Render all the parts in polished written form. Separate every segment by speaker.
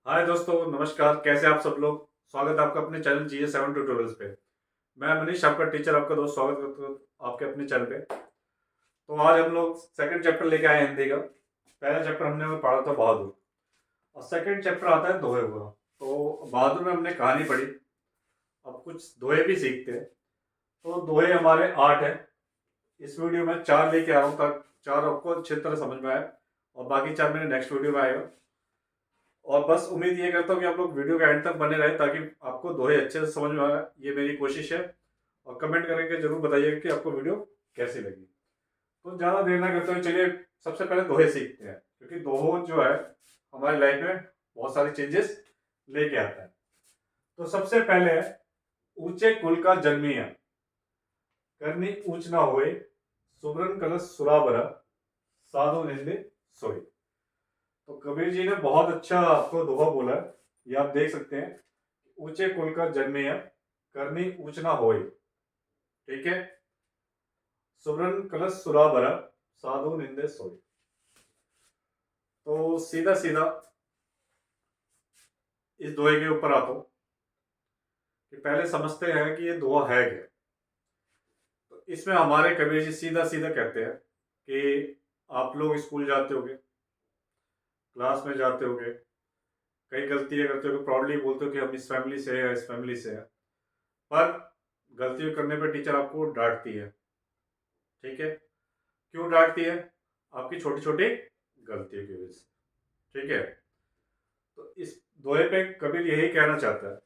Speaker 1: हाय दोस्तों, नमस्कार। कैसे आप सब लोग? स्वागत है आपका अपने चैनल GA7 ट्यूटोरियल्स पे। मैं मनीष, आपका टीचर, आपका दोस्त, स्वागत करता हूँ आपके अपने चैनल पे। तो आज हम लोग सेकंड चैप्टर लेके आए हैं हिंदी का। पहला चैप्टर हमने पढ़ा था बहादुर, और सेकंड चैप्टर आता है दोहे हुआ। तो बहादुर में हमने कहानी पढ़ी, अब कुछ दोहे भी सीखते हैं। तो दोहे हमारे 8 है। इस वीडियो में 4 लेके आ रहा हूँ ताकि 4 आपको अच्छी तरह समझ में आए, और बाकी 4 मेरे नेक्स्ट वीडियो में आएगा। और बस उम्मीद ये करता हूँ कि आप लोग वीडियो के एंड तक बने रहे ताकि आपको दोहे अच्छे से समझ में आए, ये मेरी कोशिश है। और कमेंट करके जरूर बताइएगा कि आपको वीडियो कैसी लगी। तो ज़्यादा देर ना करते हुए चलिए सबसे पहले दोहे सीखते हैं, क्योंकि दोहो जो है हमारी लाइफ में बहुत सारे चेंजेस लेके आता है। तो सबसे पहले है, ऊंचे कुल का जन्मिया, करनी ऊंच ना होए, सुमरन कलश सुराबरा, साधु निंदे सोई। तो कबीर जी ने बहुत अच्छा आपको दोहा बोला है, ये आप देख सकते हैं। ऊंचे कुल का जन्मिया, करनी ऊंच ना होए, ठीक है, सुमरन कलश सुराबरा, साधु निंदे सोई। तो सीधा सीधा इस दोहे के ऊपर आता हूं कि पहले समझते हैं कि ये दोहा है क्या। तो इसमें हमारे कबीर जी सीधा सीधा कहते हैं कि आप लोग स्कूल जाते होगे, क्लास में जाते होगे, कई गलतियां करते हो, प्राउडली बोलते हो कि हम इस फैमिली से हैं, इस फैमिली से हैं। पर गलतियों करने पर टीचर आपको डांटती है, ठीक है। क्यों डांटती है? आपकी छोटी छोटी गलतियों की वजह से, ठीक है। तो इस दोहे पे कबीर यही कहना चाहता है,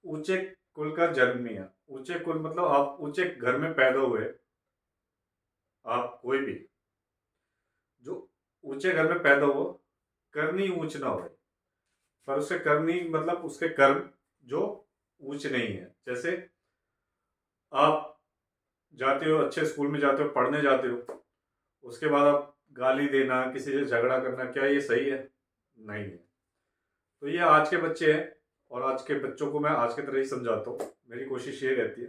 Speaker 1: ऊंचे कुल का जन्मिया। ऊंचे कुल मतलब आप ऊंचे घर में पैदा हुए, आप कोई भी जो ऊंचे घर में पैदा हो, करनी ऊंच ना हो। पर उसके करनी मतलब उसके कर्म जो ऊंच नहीं है। जैसे आप जाते हो, अच्छे स्कूल में जाते हो, पढ़ने जाते हो, उसके बाद आप गाली देना, किसी से झगड़ा करना, क्या ये सही है? नहीं है। तो ये आज के बच्चे हैं, और आज के बच्चों को मैं आज की तरह ही समझाता हूँ। मेरी कोशिश ये रहती है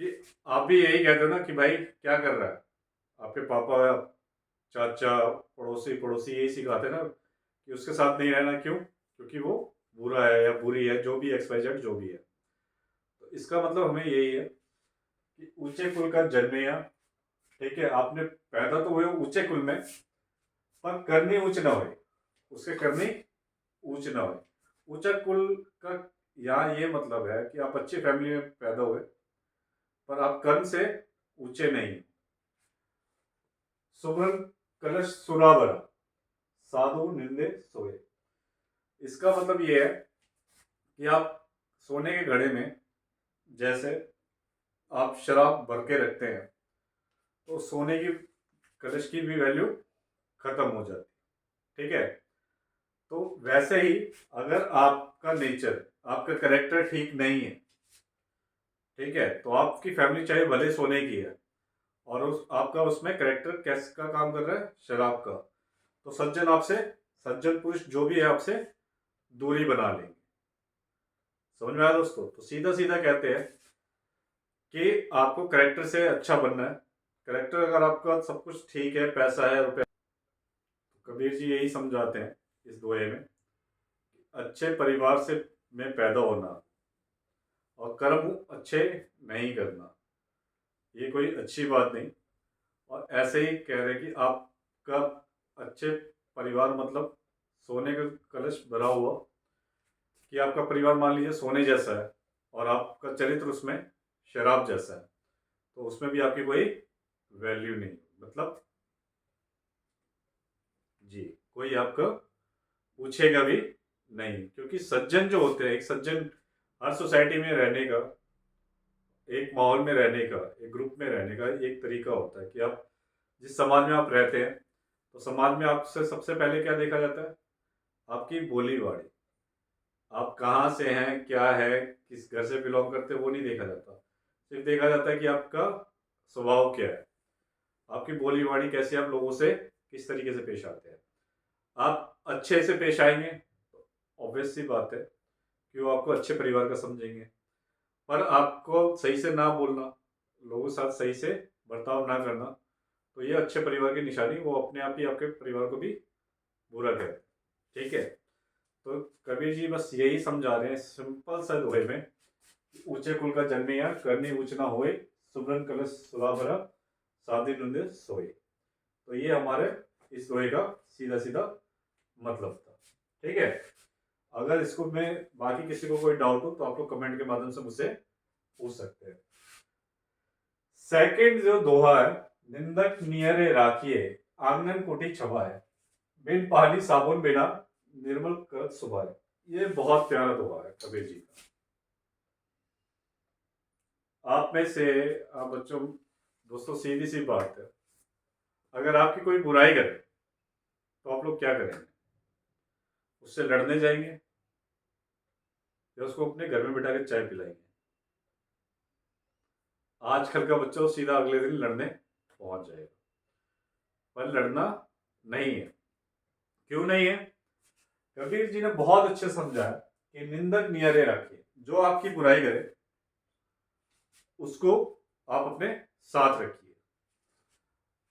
Speaker 1: कि आप भी यही कहते हो ना कि भाई क्या कर रहा है, आपके पापा, चाचा, पड़ोसी पड़ोसी यही सिखाते हैं ना कि उसके साथ नहीं रहना। क्यों? क्योंकि वो बुरा है या बुरी है, जो भी XYZ जो भी है। तो इसका मतलब हमें यही है कि ऊंचे कुल का जन्मिया, ठीक है, आपने पैदा तो हुए ऊंचे कुल में, पर करनी ऊंच ना हो, उसके करनी ऊंच ना हो। ऊंचा कुल का यहाँ ये मतलब है कि आप अच्छी फैमिली में पैदा हुए, पर आप कर्म से ऊंचे नहीं। सुमरन कलश सुराबरा, साधु निंदे सोए। इसका मतलब ये है कि आप सोने के घड़े में जैसे आप शराब भर के रखते हैं, तो सोने की कलश की भी वैल्यू खत्म हो जाती, ठीक है। तो वैसे ही अगर आपका नेचर, आपका करेक्टर ठीक नहीं है, ठीक है, तो आपकी फैमिली चाहे भले सोने की है, और उस आपका उसमें करेक्टर कैसे का काम कर रहा है, शराब का, तो सज्जन आपसे, सज्जन पुरुष जो भी है आपसे दूरी बना लेंगे। समझ में आया दोस्तों? तो सीधा सीधा कहते हैं कि आपको करेक्टर से अच्छा बनना है। करेक्टर अगर आपका सब कुछ ठीक है, पैसा है, रुपया, तो कबीर जी यही समझाते हैं इस दोहे में, अच्छे परिवार से में पैदा होना और कर्म अच्छे नहीं करना, ये कोई अच्छी बात नहीं। और ऐसे ही कह रहे कि आपका अच्छे परिवार मतलब सोने का कलश भरा हुआ, कि आपका परिवार मान लीजिए सोने जैसा है, और आपका चरित्र उसमें शराब जैसा है, तो उसमें भी आपकी कोई वैल्यू नहीं, मतलब जी, कोई आपका पूछेगा भी नहीं। क्योंकि सज्जन जो होते हैं, एक सज्जन हर सोसाइटी में रहने का, एक माहौल में रहने का, एक ग्रुप में रहने का एक तरीका होता है कि आप जिस समाज में आप रहते हैं, तो समाज में आपसे सबसे पहले क्या देखा जाता है? आपकी बोली बाड़ी, आप कहाँ से हैं, क्या है, किस घर से बिलोंग करते हैं, वो नहीं देखा जाता। सिर्फ देखा जाता है कि आपका स्वभाव क्या है, आपकी बोली बाड़ी कैसी, आप लोगों से किस तरीके से पेश आते हैं। आप अच्छे से पेश आएंगे तो ऑब्वियस सी बात है कि वो आपको अच्छे परिवार का समझेंगे। पर आपको सही से ना बोलना, लोगों के साथ सही से बर्ताव ना करना, तो ये अच्छे परिवार की निशानी, वो अपने आप ही आपके परिवार को भी बुरा कहते हैं। ठीक है। तो कबीर जी बस यही समझा रहे हैं सिंपल सा दोहे में, ऊंचे कुल का जन्मिया करनी ऊंच ना होए, सुमरन कलश सुलह भरा साधी नुंदे सोए। तो ये हमारे इस दोहे का सीधा सीधा मतलब था। ठीक है। अगर इसको में बाकी किसी को कोई डाउट हो तो आप लोग कमेंट के माध्यम से मुझसे पूछ सकते हैं। सेकंड जो दोहा है, निंदक नियरे राखिए आंगन कोठी छवाए, बिन पानी साबुन बिना निर्मल करत सुभाए। ये बहुत प्यारा दोहा है कबीर जी का। आप में से आप बच्चों, दोस्तों सीधी सी बात है, अगर आपकी कोई बुराई करे तो आप लोग क्या करेंगे? उससे लड़ने जाएंगे या उसको अपने घर में बिठा के चाय पिलाएंगे? आजकल का बच्चों सीधा अगले दिन लड़ने पहुंच जाएगा। पर लड़ना नहीं है। क्यों नहीं है? कबीर जी ने बहुत अच्छे समझाया कि निंदक नियरे रखिए, जो आपकी बुराई करे उसको आप अपने साथ रखिए।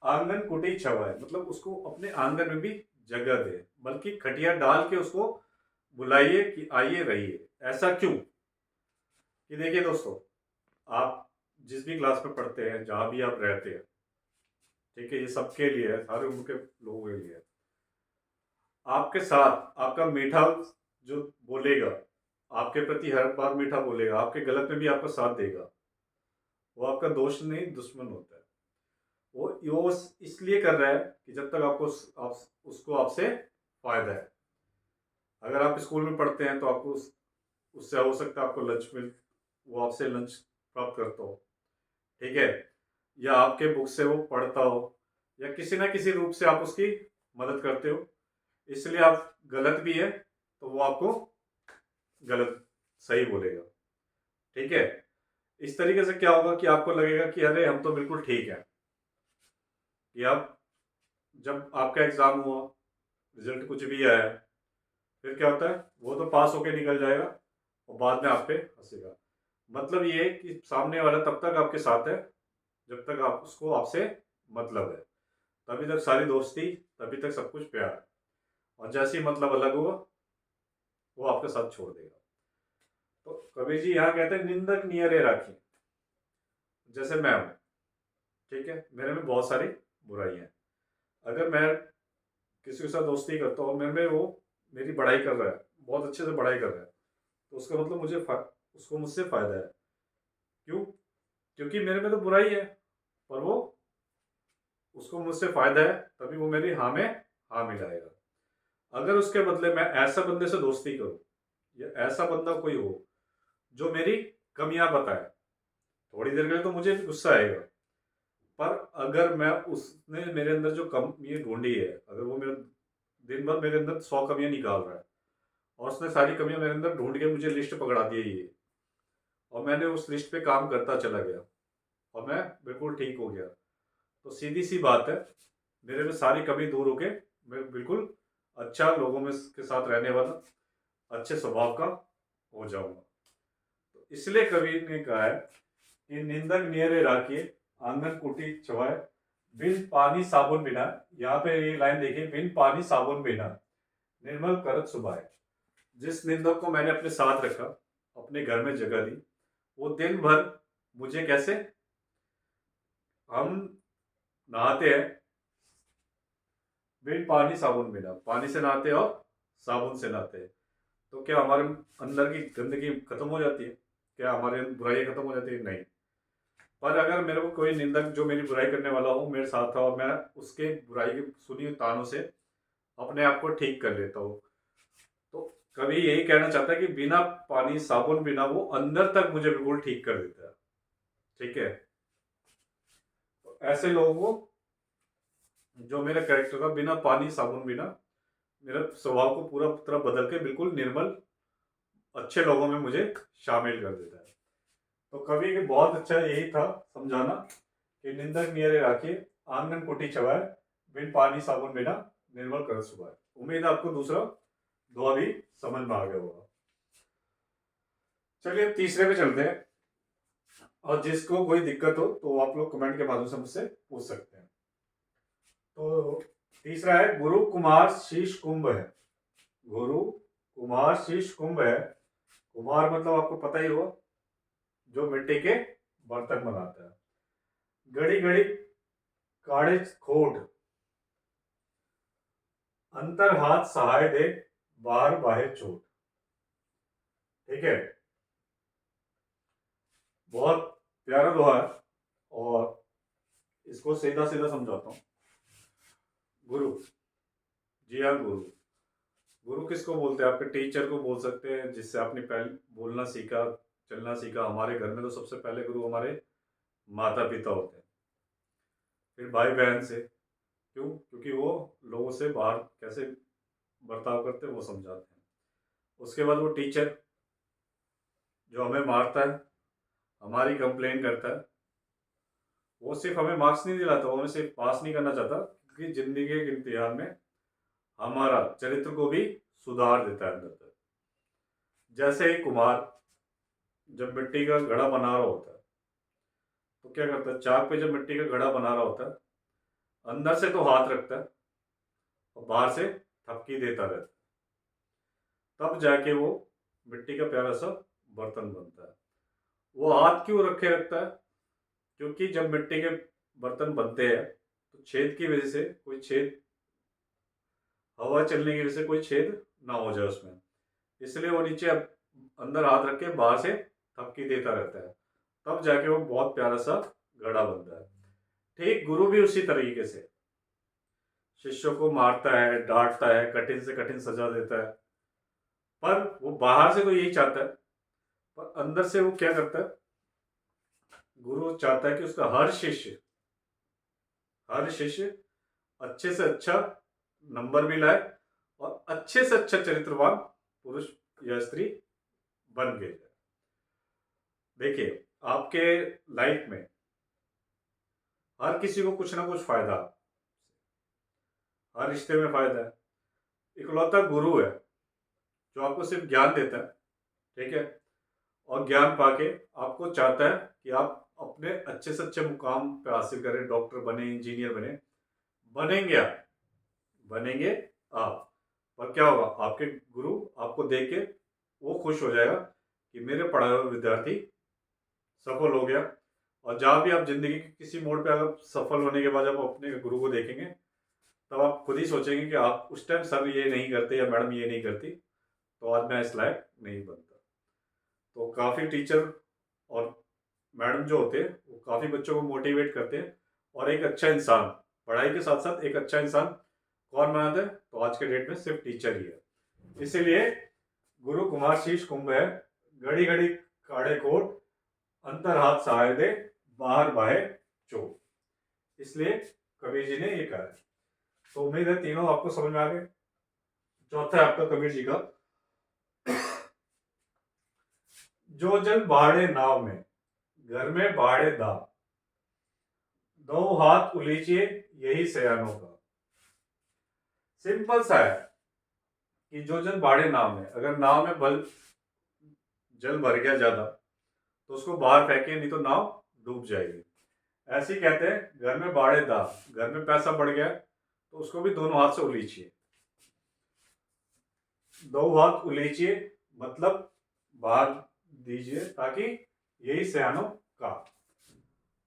Speaker 1: आंगन कुटी छवाए, मतलब उसको अपने आंगन में भी जगह दे, बल्कि खटिया डाल के उसको बुलाइए कि आइए रहिए। ऐसा क्यों? कि देखिए दोस्तों, आप जिस भी क्लास में पढ़ते हैं, जहां भी आप रहते हैं, ठीक है, ये सबके लिए है, सारे उम्र के लोगों के लिए है। आपके साथ आपका मीठा जो बोलेगा, आपके प्रति हर बार मीठा बोलेगा, आपके गलत में भी आपका साथ देगा, वो आपका दोस्त नहीं दुश्मन होता है। वो इसलिए कर रहा है कि जब तक आपको उसको आपसे फायदा है। अगर आप स्कूल में पढ़ते हैं तो आपको उससे हो सकता है आपको लंच मिल, वो आपसे लंच प्राप्त करता हो, ठीक है, या आपके बुक से वो पढ़ता हो, या किसी ना किसी रूप से आप उसकी मदद करते हो, इसलिए आप गलत भी है तो वो आपको गलत सही बोलेगा। ठीक है। इस तरीके से क्या होगा कि आपको लगेगा कि अरे हम तो बिल्कुल ठीक है। कि आप जब आपका एग्जाम हुआ, रिजल्ट कुछ भी आया, फिर क्या होता है, वो तो पास होके निकल जाएगा और बाद में आप पे हंसेगा। मतलब ये कि सामने वाला तब तक आपके साथ है जब तक आप उसको आपसे मतलब है, तभी तक सारी दोस्ती, तभी तक सब कुछ प्यार। और जैसे ही मतलब अलग होगा वो आपका साथ छोड़ देगा। तो कबीर जी यहाँ कहते हैं निंदक नियरे राखी। जैसे मैं हूं, ठीक है, मेरे में बहुत सारी बुराई है। अगर मैं किसी के साथ दोस्ती करता हूँ, मेरे में वो मेरी बढ़ाई कर रहा है, बहुत अच्छे से बढ़ाई कर रहा है, तो उसका मतलब उसको मुझसे फायदा है। क्यों? क्योंकि मेरे में तो बुराई है, पर वो उसको मुझसे फायदा है, तभी वो मेरी हाँ में हाँ मिलाएगा। अगर उसके बदले मैं ऐसा बंदे से दोस्ती करूं, या ऐसा बंदा कोई हो जो मेरी कमियां बताए, थोड़ी देर के लिए तो मुझे गुस्सा आएगा, पर अगर मैं उसने मेरे अंदर जो कमी ढूंढी है, अगर वो मेरे दिन भर मेरे अंदर 100 कमियां निकाल रहा है और उसने सारी कमियां मेरे अंदर ढूंढ के मुझे लिस्ट पकड़ा दी है ये, और मैंने उस लिस्ट पे काम करता चला गया और मैं बिल्कुल ठीक हो गया, तो सीधी सी बात है, मेरे में सारी कमी दूर होके मैं बिल्कुल अच्छा लोगों में के साथ रहने वाला, अच्छे स्वभाव का हो जाऊंगा। तो इसलिए कबीर ने कहा है कि निंदक नियरे राखिए आंगन कुटी छवाए, बिन पानी साबुन बिना। यहाँ पे ये लाइन देखिए, बिन पानी साबुन बिना निर्मल करत सुभाए। जिस निंदक को मैंने अपने साथ रखा, अपने घर में जगह दी, वो दिन भर मुझे कैसे, हम नहाते हैं बिन पानी साबुन बिना, पानी से नहाते हैं और साबुन से नहाते हैं, तो क्या हमारे अंदर की गंदगी खत्म हो जाती है? क्या हमारे बुराई खत्म हो जाती है? नहीं। पर अगर मेरे को कोई निंदक जो मेरी बुराई करने वाला हो मेरे साथ था और मैं उसके बुराई की सुनी हुई तानों से अपने आप को ठीक कर लेता हूँ, तो कभी यही कहना चाहता है कि बिना पानी साबुन बिना वो अंदर तक मुझे बिल्कुल ठीक कर देता है। ठीक है। तो ऐसे लोगों को, जो मेरा कैरेक्टर था, बिना पानी साबुन बिना मेरा स्वभाव को पूरा तरह बदल के बिल्कुल निर्मल अच्छे लोगों में मुझे शामिल कर देता है। तो कवि के बहुत अच्छा यही था समझाना कि निंदक नियरे राखिए आंगन कुटी छवाए, बिन पानी साबुन बिना निर्मल कर सुभाए। उम्मीद है आपको दूसरा दुआ भी समझ में आ गया होगा। चलिए अब तीसरे पे चलते हैं, और जिसको कोई दिक्कत हो तो आप लोग कमेंट के माध्यम से मुझसे पूछ सकते हैं। तो तीसरा है, गुरु कुमार शीश कुंभ है, गुरु कुम्हार शीश कुंभ है। कुम्हार मतलब आपको पता ही होगा, जो मिट्टी के बर्तन बनाता है। घड़ी घड़ी काढ़े खोट, अंतर हाथ सहाय दे, बाहर बाहे चोट। ठीक है, बहुत प्यारा दोहा है और इसको सीधा सीधा समझाता हूँ। गुरु, जी हाँ, गुरु। गुरु किसको बोलते हैं? आपके टीचर को बोल सकते हैं, जिससे आपने पहले बोलना सीखा, चलना सीखा। हमारे घर में तो सबसे पहले गुरु हमारे माता पिता होते हैं, फिर भाई बहन से। क्यों? क्योंकि वो लोगों से बाहर कैसे बर्ताव करते हैं वो समझाते हैं। उसके बाद वो टीचर जो हमें मारता है, हमारी कंप्लेन करता है, वो सिर्फ हमें मार्क्स नहीं दिलाता, वो हमें सिर्फ पास नहीं करना चाहता, क्योंकि जिंदगी के इम्तिहान में हमारा चरित्र को भी सुधार देता है अंदर तक। जैसे एक कुम्हार जब मिट्टी का घड़ा बना रहा होता है, तो क्या करता है? चाक पे जब मिट्टी का घड़ा बना रहा होता है, अंदर से तो हाथ रखता है और बाहर से थपकी देता रहता है, तब जाके वो मिट्टी का प्यारा सा बर्तन बनता है। वो हाथ क्यों रखे रखता है? क्योंकि जब मिट्टी के बर्तन बनते हैं तो छेद की वजह से कोई छेद, हवा चलने की वजह से कोई छेद ना हो जाए उसमें, इसलिए वो नीचे अंदर हाथ रख के बाहर से थपकी देता रहता है, तब जाके वो बहुत प्यारा सा घड़ा बनता है। ठीक, गुरु भी उसी तरीके से शिष्यों को मारता है, डांटता है, कठिन से कठिन सजा देता है, पर वो बाहर से तो यही चाहता है, पर अंदर से वो क्या करता है? गुरु चाहता है कि उसका हर शिष्य अच्छे से अच्छा नंबर भी लाए और अच्छे से अच्छा चरित्रवान पुरुष या स्त्री बन के जाए। देखिए, आपके लाइफ में हर किसी को कुछ ना कुछ फायदा, हर रिश्ते में फायदा है। इकलौता गुरु है जो आपको सिर्फ ज्ञान देता है, ठीक है, और ज्ञान पाके आपको चाहता है कि आप अपने अच्छे से अच्छे मुकाम पे हासिल करें, डॉक्टर बने, इंजीनियर बने। बनेंगे आप, बनेंगे आप, पर क्या होगा? आपके गुरु आपको देख के वो खुश हो जाएगा कि मेरे पढ़ाए हुए विद्यार्थी सफल हो गया। और जहाँ भी आप जिंदगी के किसी मोड़ पे अगर सफल होने के बाद जब अपने गुरु को देखेंगे, तब आप खुद ही सोचेंगे कि आप उस टाइम सर ये नहीं करते या मैडम ये नहीं करती, तो आज मैं इस लायक नहीं बनता। तो काफ़ी टीचर और मैडम जो होते हैं वो काफ़ी बच्चों को मोटिवेट करते हैं, और एक अच्छा इंसान, पढ़ाई के साथ साथ एक अच्छा इंसान कौन बनाता है? तो आज के डेट में सिर्फ टीचर ही है। इसीलिए गुरु कुमार शीश कुंभ है, घड़ी घड़ी काढ़े कोट, अंतर हाथ सहाय दे, बाहर बाहे चोट। इसलिए कबीर जी ने ये कहा है। तो उम्मीद है तीनों आपको समझ में आ गए। चौथा है आपका कबीर जी का, जो जल बाढ़े नाव में, घर में बाढ़े दाम, दो हाथ उलीचिए यही सयानों का। सिंपल सा है कि जो जल बाढ़े नाव में, अगर नाव में जल भर गया ज्यादा तो उसको बाहर फेंके, नहीं तो नाव डूब जाएगी। ऐसे ही कहते हैं, घर में बाढ़े दाम, घर में पैसा बढ़ गया तो उसको भी दोनों हाथ से उलीचिए। दो हाथ उलीचिए मतलब बाहर दीजिए, ताकि यही सयानों का।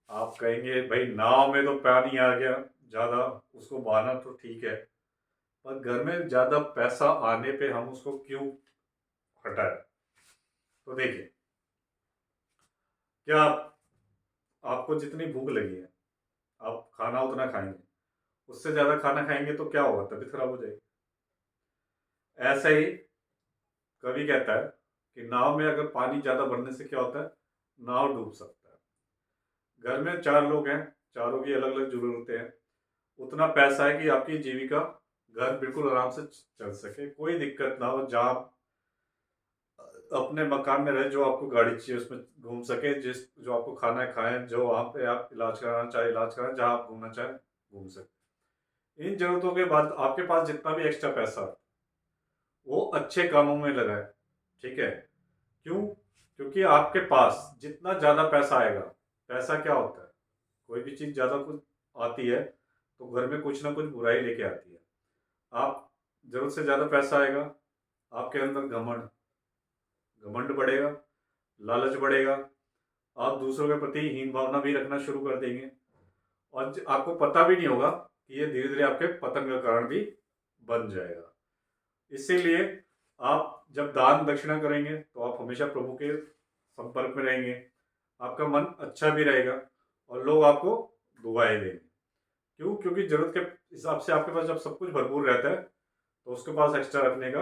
Speaker 1: आप कहेंगे भाई नाव में तो पानी आ गया ज्यादा, उसको बहाना तो ठीक है, पर घर में ज्यादा पैसा आने पे हम उसको क्यों हटाए? तो देखिए, क्या आपको जितनी भूख लगी है, आप खाना उतना खाएंगे, उससे ज्यादा खाना खाएंगे तो क्या होगा? तबीयत खराब हो जाएगी। ऐसा ही कवि कहता है कि नाव में अगर पानी ज्यादा बढ़ने से क्या होता है? नाव डूब सकता है। घर में चार लोग हैं, चारों की अलग अलग जरूरतें हैं, उतना पैसा है कि आपकी जीविका, घर बिल्कुल आराम से चल सके, कोई दिक्कत ना हो, जहाँ अपने मकान में रहे, जो आपको गाड़ी चाहिए उसमें घूम सके, जो आपको खाना है खाएं, जो वहाँ पे आप इलाज कराना चाहे इलाज कराएं, जहाँ आप घूमना चाहें घूम सके। इन जरूरतों के बाद आपके पास जितना भी एक्स्ट्रा पैसा है, वो अच्छे कामों में लगाए। ठीक है? क्यों? क्योंकि आपके पास जितना ज़्यादा पैसा आएगा, पैसा क्या होता है? कोई भी चीज़ ज़्यादा कुछ आती है तो घर में कुछ ना कुछ बुराई लेके आती है। आप जरूरत से ज़्यादा पैसा आएगा आपके अंदर घमंड घमंड बढ़ेगा, लालच बढ़ेगा, आप दूसरों के प्रति हीन भावना भी रखना शुरू कर देंगे और आपको पता भी नहीं होगा कि ये धीरे धीरे आपके पतन का कारण भी बन जाएगा। इसीलिए आप जब दान दक्षिणा करेंगे तो आप हमेशा प्रभु के संपर्क में रहेंगे, आपका मन अच्छा भी रहेगा और लोग आपको दुआएं देंगे। क्यों? क्योंकि जरूरत के हिसाब से आपके पास जब सब कुछ भरपूर रहता है तो उसके पास एक्स्ट्रा रखने का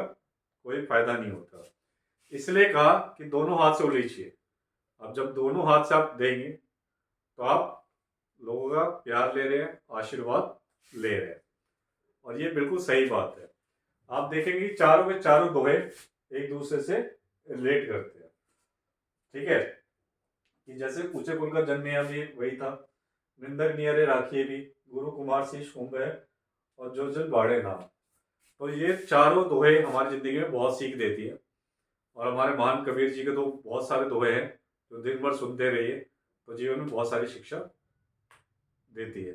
Speaker 1: कोई फायदा नहीं होता। इसलिए कहा कि दोनों हाथ से उलीचिए। अब जब दोनों हाथ से आप देंगे तो आप लोगों का प्यार ले रहे हैं, आशीर्वाद ले रहे हैं और ये बिल्कुल सही बात है। आप देखेंगे कि चारों के चारों दोहे एक दूसरे से रिलेट करते हैं। ठीक है कि जैसे ऊंचे कुल का जन्म भी वही था, निंदक नियरे राखिए भी, गुरु कुमार सी शुंभ है और जो जन बाढ़े नाम। तो ये चारों दोहे हमारी जिंदगी में बहुत सीख देती है और हमारे महान कबीर जी के तो बहुत सारे दोहे हैं जो दिन भर सुनते रहिए तो जीवन में बहुत सारी शिक्षा देती है।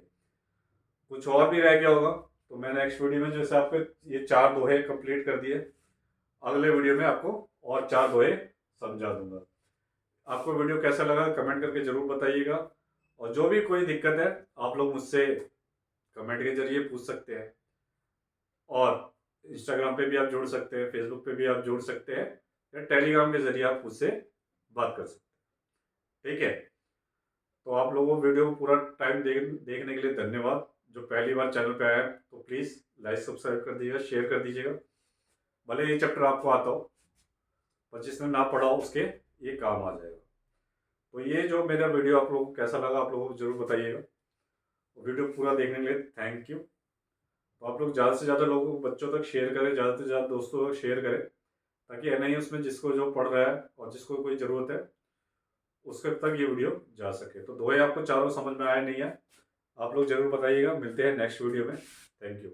Speaker 1: कुछ और भी रह गया होगा तो मैं नेक्स्ट वीडियो में जैसे आपको ये 4 दोहे कंप्लीट कर दिए, अगले वीडियो में आपको और 4 दोहे समझा दूंगा। आपको वीडियो कैसा लगा कमेंट करके जरूर बताइएगा और जो भी कोई दिक्कत है आप लोग मुझसे कमेंट के जरिए पूछ सकते हैं और इंस्टाग्राम पे भी आप जुड़ सकते हैं, फेसबुक पे भी आप जुड़ सकते हैं या टेलीग्राम के जरिए आप मुझसे बात कर सकते हैं। ठीक है, तो आप लोगों को वीडियो को पूरा टाइम देखने के लिए धन्यवाद। जो पहली बार चैनल पे आया तो प्लीज़ लाइक सब्सक्राइब कर दीजिएगा, शेयर कर दीजिएगा। भले ये चैप्टर आपको आता हो पर जिसने ना पढ़ा हो उसके ये काम आ जाएगा। तो ये जो मेरा वीडियो आप लोगों को कैसा लगा आप लोगों को जरूर बताइएगा। वीडियो पूरा देखने के लिए थैंक यू। तो आप लोग ज़्यादा से ज़्यादा लोगों को बच्चों तक शेयर करें, ज़्यादा से ज़्यादा दोस्तों तक शेयर करें ताकि नहीं उसमें जिसको जो पढ़ रहा है और जिसको कोई ज़रूरत है उसके तक ये वीडियो जा सके। तो दोहे आपको चारों समझ में आए नहीं है आप लोग ज़रूर बताइएगा। मिलते हैं नेक्स्ट वीडियो में। Thank you.